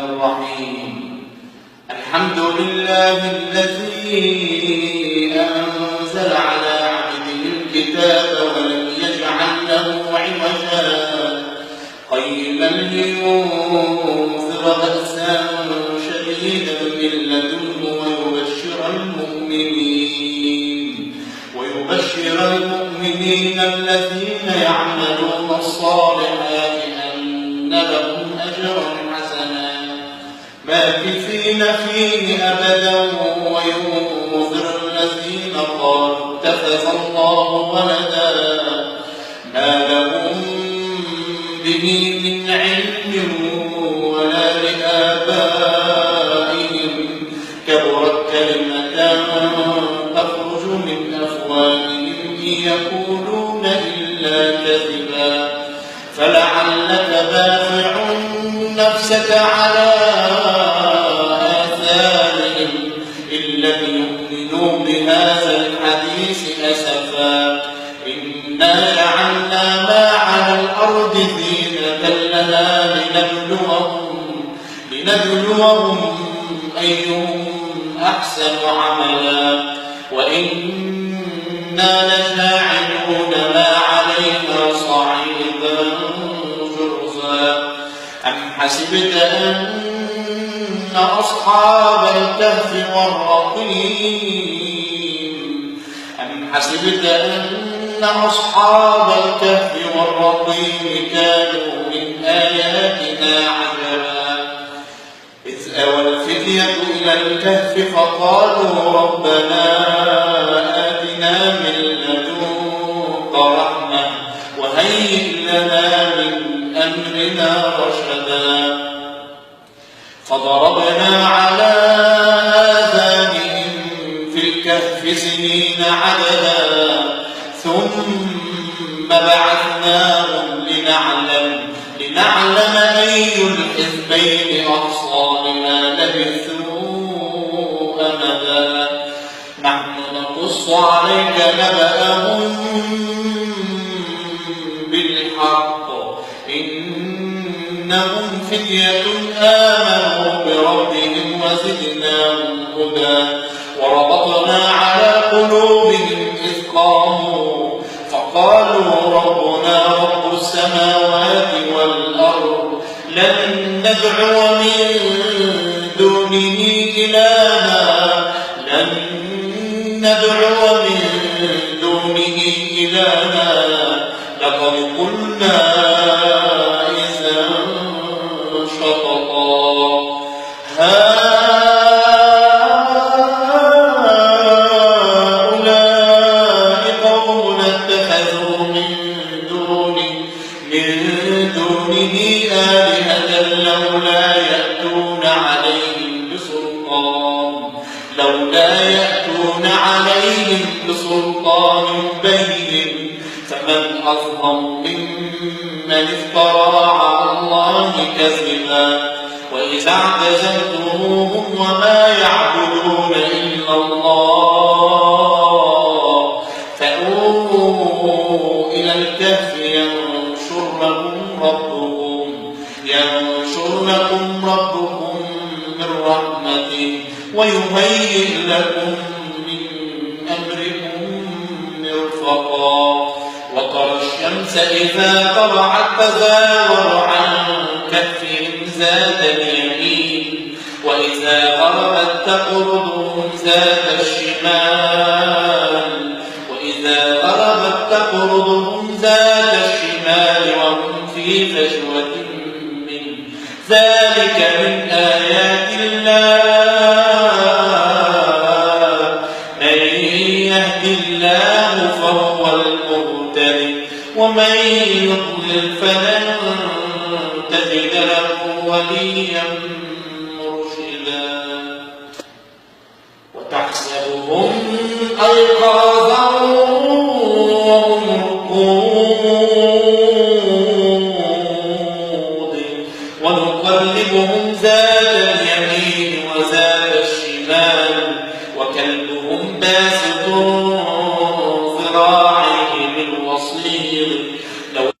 الرحيم. الحمد لله الذي أنزل على عبده الكتاب ولم يجعل له عوجا قيما لينذر بأسا شديدا من لدنه ويبشر المؤمنين الذين يعملون الصالحات أن لهم أجرا حسنا ماكثين فيه أبدا وينذر الذين قالوا اتخذ الله ولدا ما لهم به من علم ولا لآبائهم كبرت كلمة تخرج من أفواههم إن يقولون إلا كذبا فلعلك باخع نفسك على آثارهم إن لم يؤمنوا بهذا الحديث أسفا إنا جعلنا ما على الأرض زينة لها لنبلوهم أيهم أحسن عملا وإنا لجاعلون ما عليها صعيدا جرزا أم حسبت أن أصحاب الكهف والرقيم كانوا من آياتنا عجبا إذ أوى الفتية إلى الكهف فقالوا ربنا آتنا من لدنك رحمة وهيئ لنا من أمرنا رشدا فضربنا على آذانهم في الكهف سنين عددا ثم بعثناهم لنعلم أي الحزبين أحصى لما لبثوا أمدا نحن نقص عليك نبأهم بالحق إنهم فتية آمنوا بربهم وزدناهم هدى وربطنا على قلوبهم إذ قاموا فقالوا ربنا رب السماوات والأرض لن ندعو من دونه إلها لقد قلنا إذا شططا هؤلاء قوم اتخذوا من دونه آلهة لولا يأتون عليهم بسلطان بين فمن أظلم ممن افترى على الله كذبا وإذا اعتزلتموهم وما يعبدون إلا الله فأووا إلى الكهف ينشر لكم ربكم من رحمته ويهيئ لكم من أمركم مرفقا وترى الشمس إذا طلعت تزاور عن كهفهم ذات اليمين وإذا غربت تقرضهم ذات الشمال وهم في فجوة منه ذلك من آيات الله من يهد الله فهو المهتد ومن يضلل فلن تجد له وليا مرشدا وتحسبهم أيقاظا وهم رقود ونقلبهم ذات